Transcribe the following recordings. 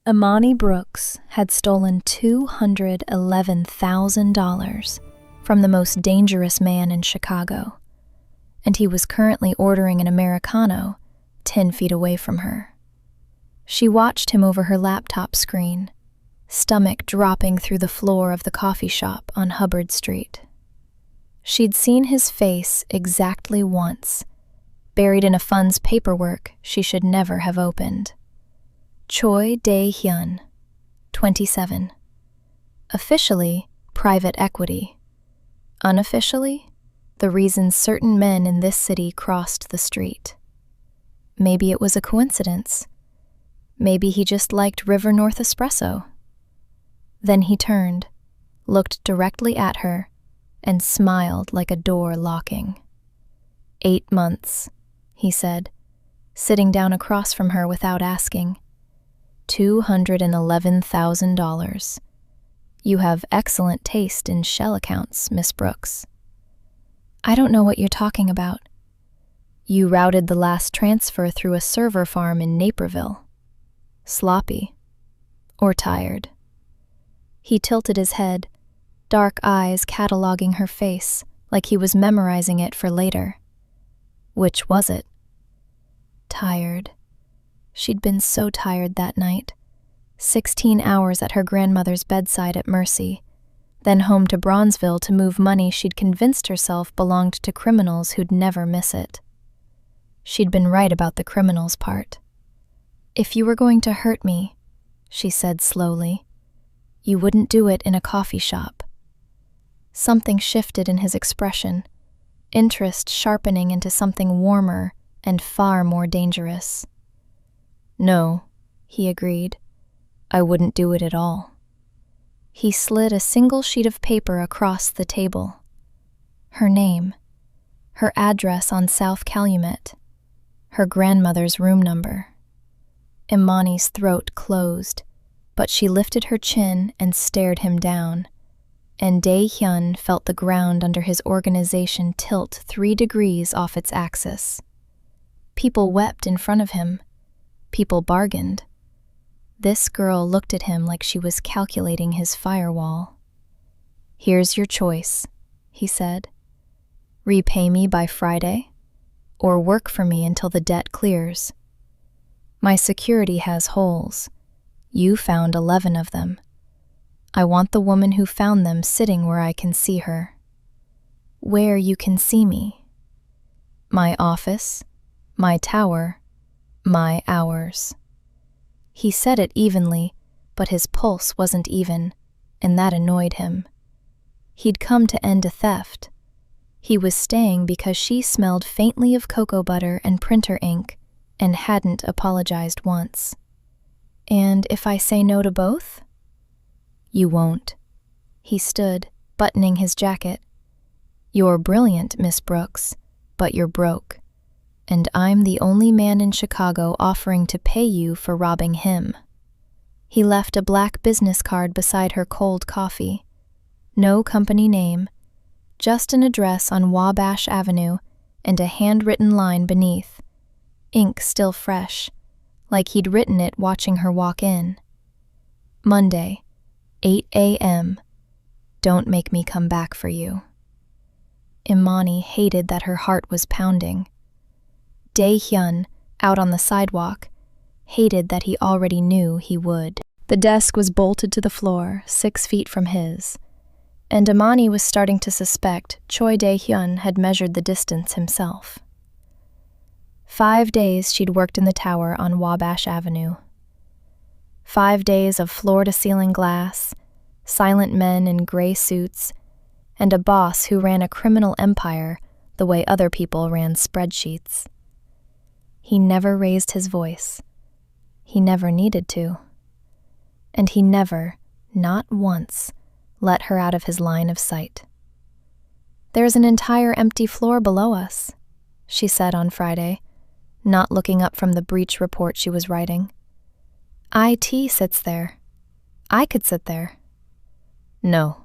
Imani Brooks had stolen $211,000 from the most dangerous man in Chicago, and he was currently ordering an Americano 10 feet away from her. She watched him over her laptop screen, stomach dropping through the floor of the coffee shop on Hubbard Street. She'd seen his face exactly once, buried in a fund's paperwork she should never have opened. Choi Dae-hyun, 27. Officially, private equity. Unofficially, the reason certain men in this city crossed the street. Maybe it was a coincidence. Maybe he just liked River North espresso. Then he turned, looked directly at her, and smiled like a door locking. 8 months, he said, sitting down across from her without asking. $211,000. You have excellent taste in shell accounts, Miss Brooks. I don't know what you're talking about. You routed the last transfer through a server farm in Naperville. Sloppy. Or tired. He tilted his head, dark eyes cataloging her face like he was memorizing it for later. Which was it? Tired. She'd been so tired that night. 16 hours at her grandmother's bedside at Mercy, then home to Bronzeville to move money she'd convinced herself belonged to criminals who'd never miss it. She'd been right about the criminals part. If you were going to hurt me, she said slowly, you wouldn't do it in a coffee shop. Something shifted in his expression, interest sharpening into something warmer and far more dangerous. No, he agreed. I wouldn't do it at all. He slid a single sheet of paper across the table. Her name, her address on South Calumet, her grandmother's room number. Imani's throat closed, but she lifted her chin and stared him down, and Dae-hyun felt the ground under his organization tilt 3 degrees off its axis. People wept in front of him. People bargained. This girl looked at him like she was calculating his firewall. Here's your choice, he said. Repay me by Friday, or work for me until the debt clears. My security has holes. You found 11 of them. I want the woman who found them sitting where I can see her. Where you can see me. My office, my tower, my hours. He said it evenly, but his pulse wasn't even, and that annoyed him. He'd come to end a theft. He was staying because she smelled faintly of cocoa butter and printer ink and hadn't apologized once. And if I say no to both? You won't. He stood, buttoning his jacket. You're brilliant, Miss Brooks, but you're broke. And I'm the only man in Chicago offering to pay you for robbing him. He left a black business card beside her cold coffee. No company name, just an address on Wabash Avenue and a handwritten line beneath, ink still fresh, like he'd written it watching her walk in. Monday, 8 a.m. Don't make me come back for you. Imani hated that her heart was pounding. Dae-hyun, out on the sidewalk, hated that he already knew he would. The desk was bolted to the floor, 6 feet from his, and Imani was starting to suspect Choi Dae-hyun had measured the distance himself. 5 days she'd worked in the tower on Wabash Avenue. 5 days of floor-to-ceiling glass, silent men in gray suits, and a boss who ran a criminal empire the way other people ran spreadsheets. He never raised his voice. He never needed to. And he never, not once, let her out of his line of sight. There's an entire empty floor below us, she said on Friday, not looking up from the breach report she was writing. IT sits there. I could sit there. No.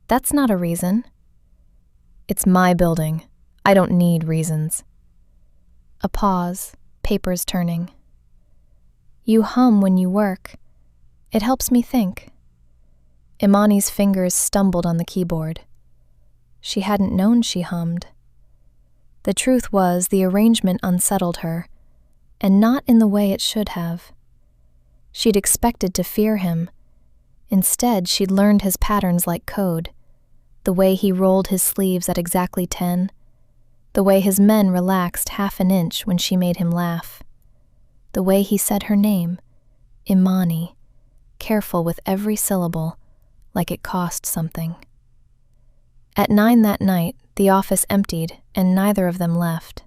That's not a reason. It's my building. I don't need reasons. A pause, papers turning. You hum when you work. It helps me think. Imani's fingers stumbled on the keyboard. She hadn't known she hummed. The truth was, the arrangement unsettled her, and not in the way it should have. She'd expected to fear him. Instead, she'd learned his patterns like code, the way he rolled his sleeves at exactly 10, the way his men relaxed half an inch when she made him laugh, the way he said her name, Imani, careful with every syllable, like it cost something. At 9 that night, the office emptied, and neither of them left.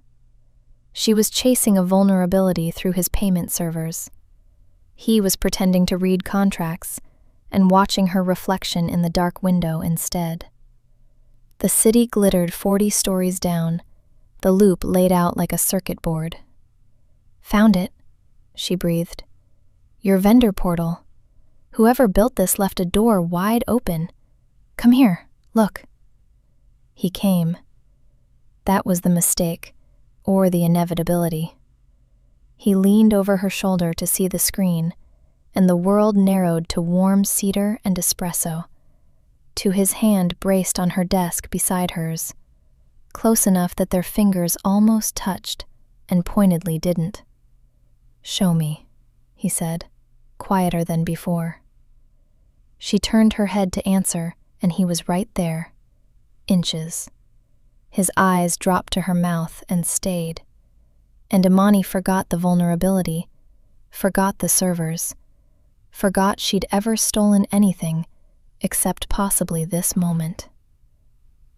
She was chasing a vulnerability through his payment servers. He was pretending to read contracts and watching her reflection in the dark window instead. The city glittered 40 stories down, the loop laid out like a circuit board. "Found it," she breathed. "Your vendor portal. Whoever built this left a door wide open. Come here, look." He came. That was the mistake, or the inevitability. He leaned over her shoulder to see the screen, and the world narrowed to warm cedar and espresso, to his hand braced on her desk beside hers, close enough that their fingers almost touched and pointedly didn't. "Show me," he said, quieter than before. She turned her head to answer, and he was right there, inches. His eyes dropped to her mouth and stayed. And Imani forgot the vulnerability, forgot the servers, forgot she'd ever stolen anything except possibly this moment.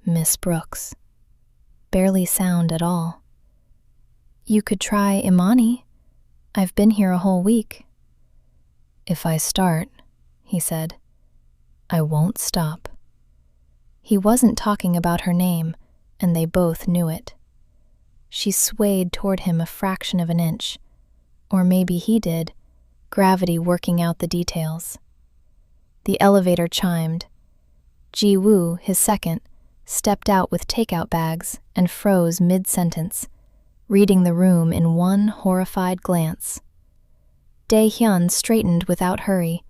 Miss Brooks. Barely sound at all. "You could try Imani. I've been here a whole week." "If I start," he said, "I won't stop." He wasn't talking about her name, and they both knew it. She swayed toward him a fraction of an inch, or maybe he did, gravity working out the details. The elevator chimed. Ji-woo, his second, stepped out with takeout bags and froze mid-sentence, reading the room in one horrified glance. Dae-hyun straightened without hurry,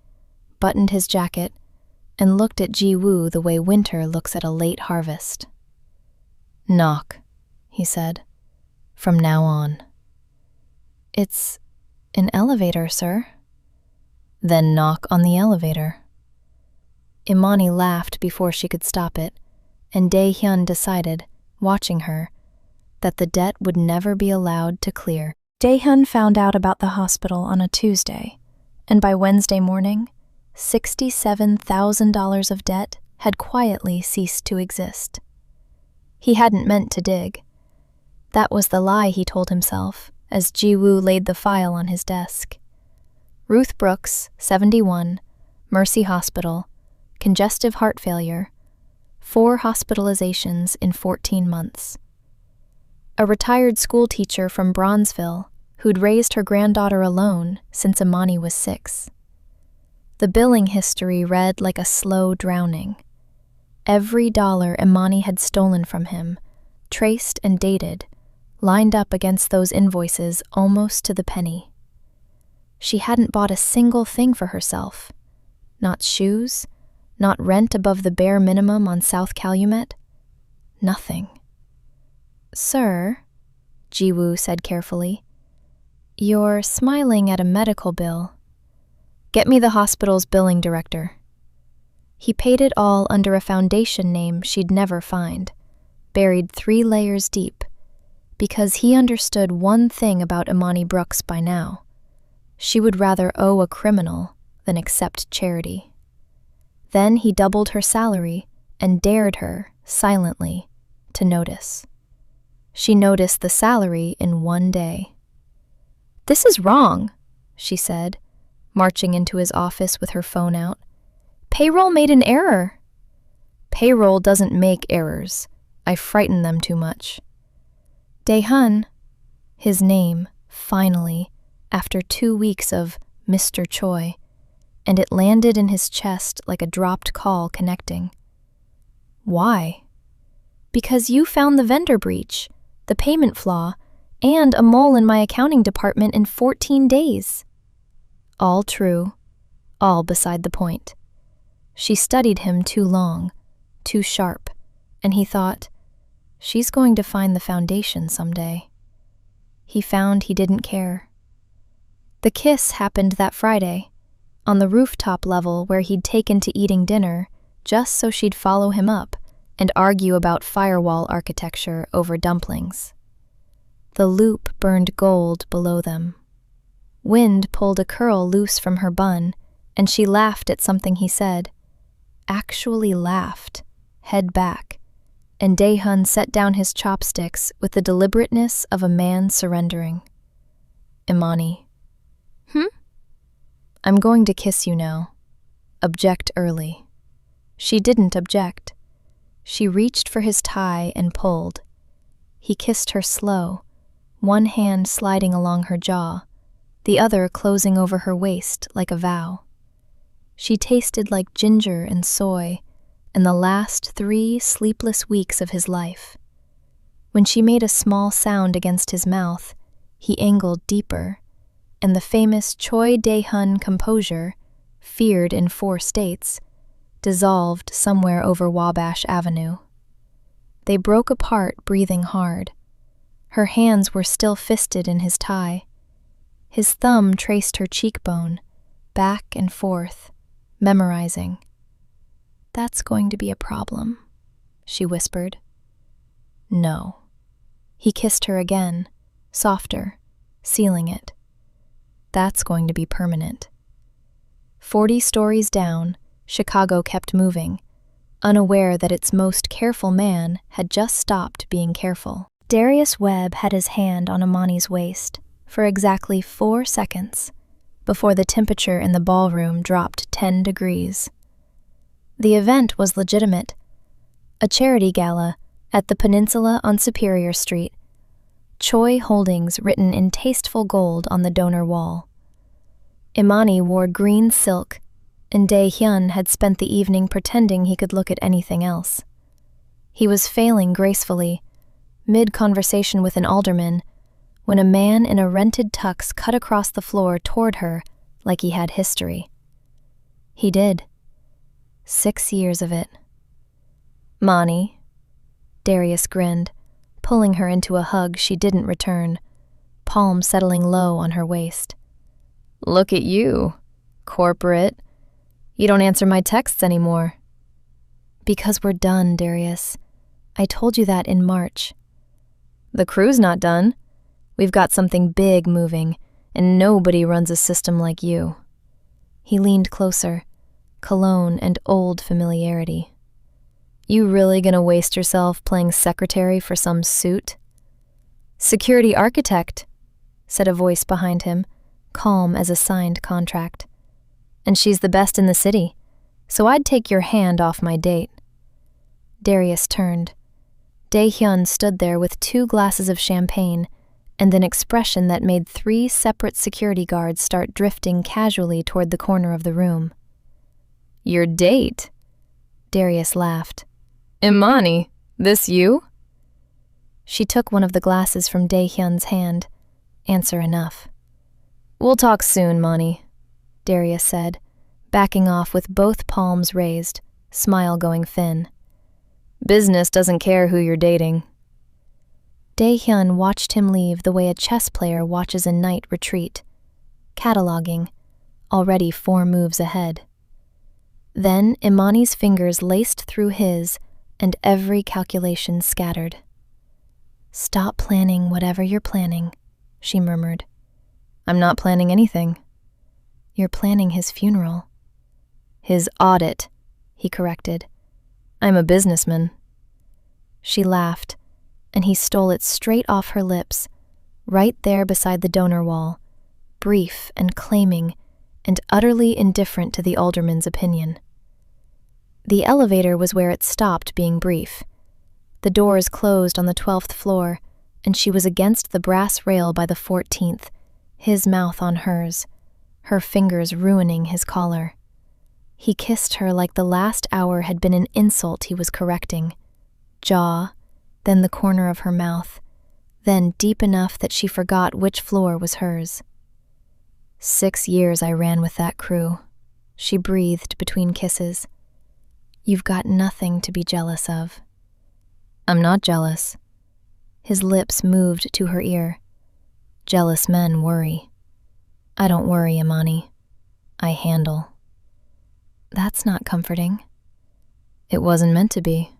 buttoned his jacket, and looked at Ji-woo the way winter looks at a late harvest. "Knock," he said, "from now on." "It's an elevator, sir." "Then knock on the elevator." Imani laughed before she could stop it, and Dae-hyun decided, watching her, that the debt would never be allowed to clear. Dae-hyun found out about the hospital on a Tuesday, and by Wednesday morning, $67,000 of debt had quietly ceased to exist. He hadn't meant to dig. That was the lie he told himself, as Ji-woo laid the file on his desk. Ruth Brooks, 71, Mercy Hospital, congestive heart failure, 4 hospitalizations in 14 months. A retired school teacher from Bronzeville who'd raised her granddaughter alone since Imani was 6. The billing history read like a slow drowning. Every dollar Imani had stolen from him, traced and dated, lined up against those invoices almost to the penny. She hadn't bought a single thing for herself. Not shoes, not rent above the bare minimum on South Calumet. Nothing. "Sir," Ji-woo said carefully, "you're smiling at a medical bill. Get me the hospital's billing director." He paid it all under a foundation name she'd never find, buried 3 layers deep, because he understood one thing about Imani Brooks by now. She would rather owe a criminal than accept charity. Then he doubled her salary and dared her, silently, to notice. She noticed the salary in one day. "This is wrong," she said, marching into his office with her phone out. "Payroll made an error." "Payroll doesn't make errors. I frighten them too much." Dae-hyun, his name, finally, after 2 weeks of Mr. Choi, and it landed in his chest like a dropped call connecting. "Why?" "Because you found the vendor breach, the payment flaw, and a mole in my accounting department in 14 days. All true, all beside the point. She studied him too long, too sharp, and he thought, she's going to find the foundation someday. He found he didn't care. The kiss happened that Friday, on the rooftop level where he'd taken to eating dinner, just so she'd follow him up and argue about firewall architecture over dumplings. The loop burned gold below them. Wind pulled a curl loose from her bun, and she laughed at something he said. Actually laughed, head back, and Dae-hyun set down his chopsticks with the deliberateness of a man surrendering. Imani. I'm going to kiss you now. Object early. She didn't object. She reached for his tie and pulled. He kissed her slow, one hand sliding along her jaw, the other closing over her waist like a vow. She tasted like ginger and soy in the last 3 sleepless weeks of his life. When she made a small sound against his mouth, he angled deeper, and the famous Choi Dae-hyun composure, feared in 4 states, dissolved somewhere over Wabash Avenue. They broke apart, breathing hard. Her hands were still fisted in his tie. His thumb traced her cheekbone, back and forth, memorizing. That's going to be a problem, she whispered. No. He kissed her again, softer, sealing it. That's going to be permanent. 40 stories down, Chicago kept moving, unaware that its most careful man had just stopped being careful. Darius Webb had his hand on Imani's waist for exactly 4 seconds before the temperature in the ballroom dropped 10 degrees. The event was legitimate, a charity gala at the Peninsula on Superior Street, Choi Holdings written in tasteful gold on the donor wall. Imani wore green silk, and Dae-hyun had spent the evening pretending he could look at anything else. He was failing gracefully, mid-conversation with an alderman, when a man in a rented tux cut across the floor toward her like he had history. He did. 6 years of it. Mani, Darius grinned, pulling her into a hug she didn't return, palm settling low on her waist. Look at you, corporate. You don't answer my texts anymore. Because we're done, Darius. I told you that in March. The crew's not done. We've got something big moving, and nobody runs a system like you. He leaned closer, cologne and old familiarity. You really gonna waste yourself playing secretary for some suit? Security architect, said a voice behind him, calm as a signed contract. And she's the best in the city, so I'd take your hand off my date. Darius turned. Dae-hyun stood there with 2 glasses of champagne and an expression that made 3 separate security guards start drifting casually toward the corner of the room. Your date? Darius laughed. Imani, this you? She took one of the glasses from Dae-hyun's hand. Answer enough. We'll talk soon, Mani, Darius said, backing off with both palms raised, smile going thin. Business doesn't care who you're dating. Dae-hyun watched him leave the way a chess player watches a knight retreat, cataloging, already 4 moves ahead. Then Imani's fingers laced through his, and every calculation scattered. Stop planning whatever you're planning, she murmured. I'm not planning anything. You're planning his funeral. His audit, he corrected. I'm a businessman. She laughed, and he stole it straight off her lips, right there beside the donor wall, brief and claiming, and utterly indifferent to the alderman's opinion. The elevator was where it stopped being brief. The doors closed on the 12th floor, and she was against the brass rail by the 14th, his mouth on hers, her fingers ruining his collar. He kissed her like the last hour had been an insult he was correcting. Jaw, then the corner of her mouth, then deep enough that she forgot which floor was hers. 6 years I ran with that crew, she breathed between kisses. You've got nothing to be jealous of. I'm not jealous. His lips moved to her ear. Jealous men worry. I don't worry, Imani. I handle. That's not comforting. It wasn't meant to be.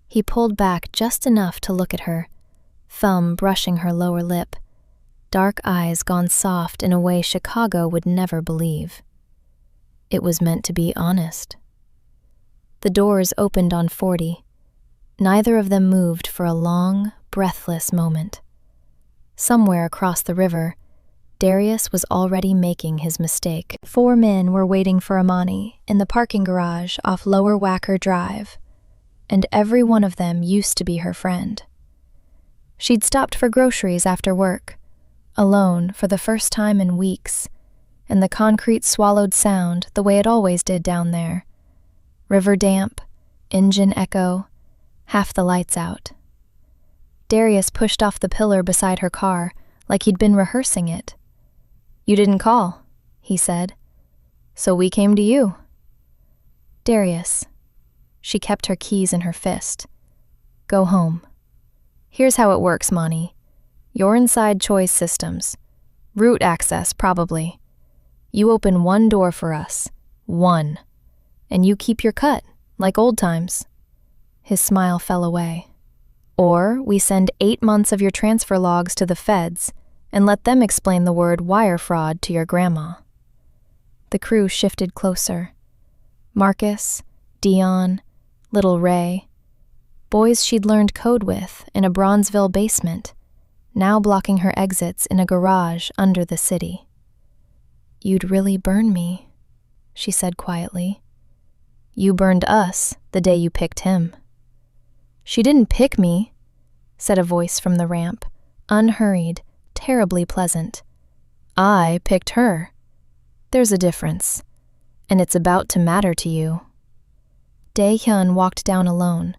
He pulled back just enough to look at her, thumb brushing her lower lip, dark eyes gone soft in a way Chicago would never believe. It was meant to be honest. The doors opened on 40. Neither of them moved for a long, breathless moment. Somewhere across the river, Darius was already making his mistake. 4 men were waiting for Imani in the parking garage off Lower Wacker Drive, and every one of them used to be her friend. She'd stopped for groceries after work, alone for the first time in weeks, and the concrete swallowed sound the way it always did down there. River damp, engine echo, half the lights out. Darius pushed off the pillar beside her car like he'd been rehearsing it. You didn't call, he said, so we came to you. Darius. She kept her keys in her fist. Go home. Here's how it works, Mani. You're inside Choi's systems. Root access, probably. You open 1 door for us. 1. And you keep your cut, like old times. His smile fell away. Or we send 8 months of your transfer logs to the feds and let them explain the word wire fraud to your grandma. The crew shifted closer. Marcus, Dion, little Ray, boys she'd learned code with in a Bronzeville basement, now blocking her exits in a garage under the city. You'd really burn me, she said quietly. You burned us the day you picked him. She didn't pick me, said a voice from the ramp, unhurried, terribly pleasant. I picked her. There's a difference, and it's about to matter to you. Dae-hyun walked down alone,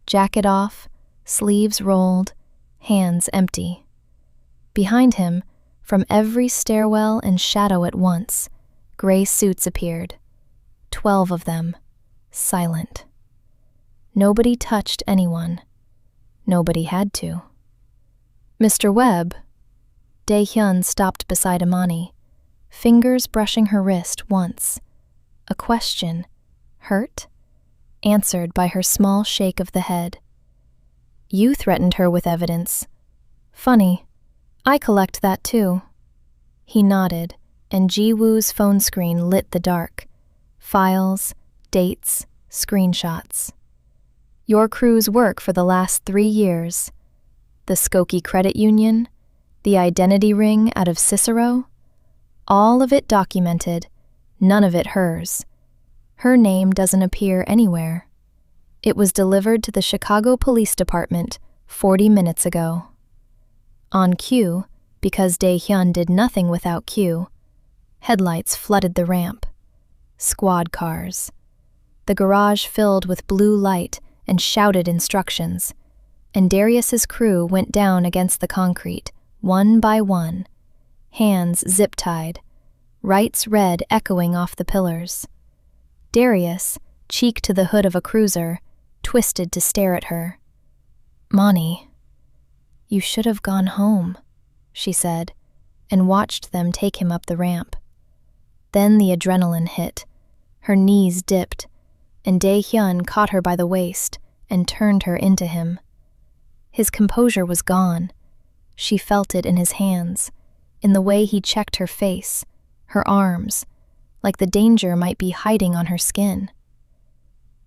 jacket off, sleeves rolled, hands empty. Behind him, from every stairwell and shadow at once, gray suits appeared. 12 of them, silent. Nobody touched anyone. Nobody had to. Mr. Webb. Dae-hyun stopped beside Imani, fingers brushing her wrist once. A question, hurt, answered by her small shake of the head. You threatened her with evidence. Funny, I collect that too. He nodded, and Ji-woo's phone screen lit the dark. Files, dates, screenshots. Your crew's work for the last 3 years. The Skokie Credit Union, the identity ring out of Cicero. All of it documented, none of it hers. Her name doesn't appear anywhere. It was delivered to the Chicago Police Department 40 minutes ago. On cue, because Dae-hyun did nothing without cue, headlights flooded the ramp. Squad cars. The garage filled with blue light and shouted instructions, and Darius's crew went down against the concrete, one by one, hands zip-tied, rights red echoing off the pillars. Darius, cheek to the hood of a cruiser, twisted to stare at her. Mani, you should have gone home, she said, and watched them take him up the ramp. Then the adrenaline hit. Her knees dipped, and Dae-hyun caught her by the waist and turned her into him. His composure was gone. She felt it in his hands, in the way he checked her face, her arms, like the danger might be hiding on her skin.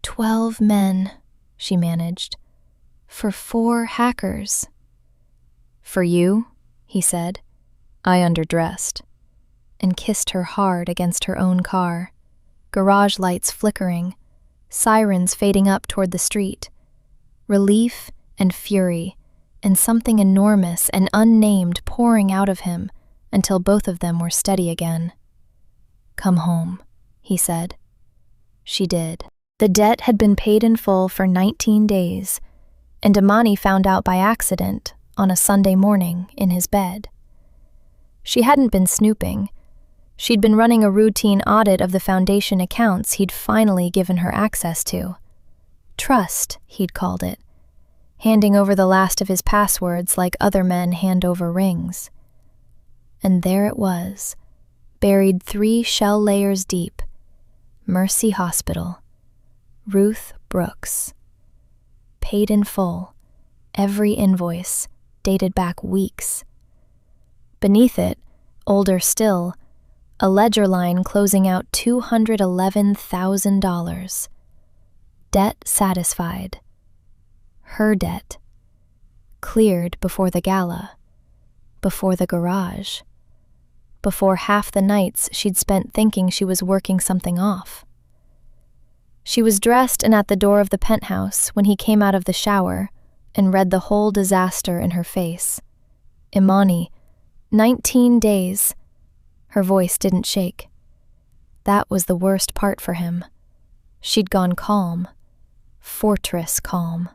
12 men, she managed, for 4 hackers. For you, he said. I underdressed, and kissed her hard against her own car, garage lights flickering, sirens fading up toward the street, relief and fury, and something enormous and unnamed pouring out of him until both of them were steady again. Come home, he said. She did. The debt had been paid in full for 19 days, and Imani found out by accident on a Sunday morning in his bed. She hadn't been snooping, She'd been running a routine audit of the foundation accounts he'd finally given her access to. Trust, he'd called it, handing over the last of his passwords like other men hand over rings. And there it was, buried 3 shell layers deep. Mercy Hospital. Ruth Brooks. Paid in full. Every invoice, dated back weeks. Beneath it, older still, a ledger line closing out $211,000. Debt satisfied. Her debt. Cleared before the gala. Before the garage. Before half the nights she'd spent thinking she was working something off. She was dressed and at the door of the penthouse when he came out of the shower and read the whole disaster in her face. Imani, 19 days. Her voice didn't shake. That was the worst part for him. She'd gone calm. Fortress calm.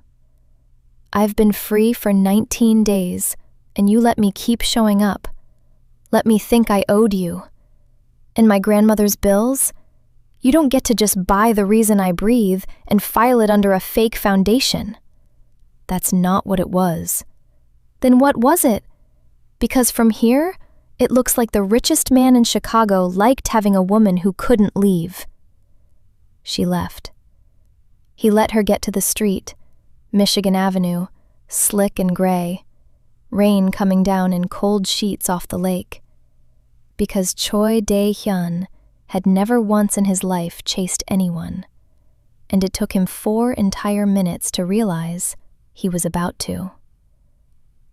I've been free for 19 days, and you let me keep showing up. Let me think I owed you. And my grandmother's bills? You don't get to just buy the reason I breathe and file it under a fake foundation. That's not what it was. Then what was it? Because from here, it looks like the richest man in Chicago liked having a woman who couldn't leave. She left. He let her get to the street, Michigan Avenue, slick and gray, rain coming down in cold sheets off the lake. Because Choi Dae-hyun had never once in his life chased anyone, and it took him 4 entire minutes to realize he was about to.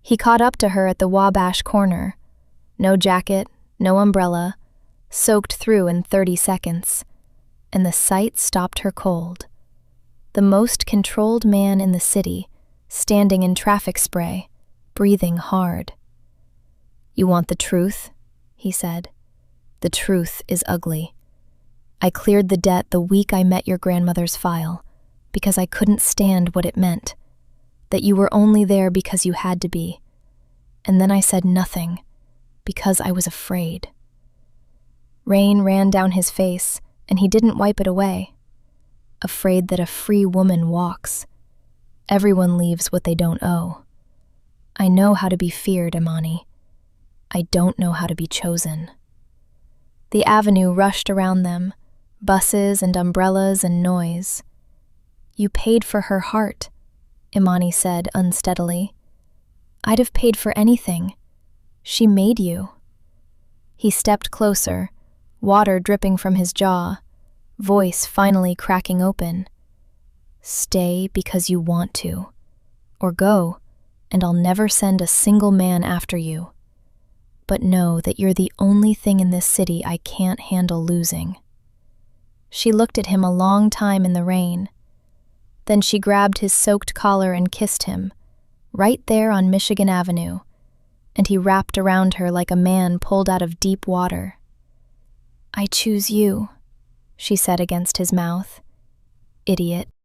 He caught up to her at the Wabash corner. No jacket, no umbrella, soaked through in 30 seconds, and the sight stopped her cold. The most controlled man in the city, standing in traffic spray, breathing hard. You want the truth? He said. The truth is ugly. I cleared the debt the week I met your grandmother's file, because I couldn't stand what it meant, that you were only there because you had to be. And then I said nothing, because I was afraid. Rain ran down his face, and he didn't wipe it away. Afraid that a free woman walks. Everyone leaves what they don't owe. I know how to be feared, Imani. I don't know how to be chosen. The avenue rushed around them, buses and umbrellas and noise. You paid for her heart, Imani said unsteadily. I'd have paid for anything. She made you. He stepped closer, water dripping from his jaw, voice finally cracking open. Stay because you want to, or go, and I'll never send a single man after you. But know that you're the only thing in this city I can't handle losing. She looked at him a long time in the rain. Then she grabbed his soaked collar and kissed him, right there on Michigan Avenue, and he wrapped around her like a man pulled out of deep water. I choose you, she said against his mouth. Idiot.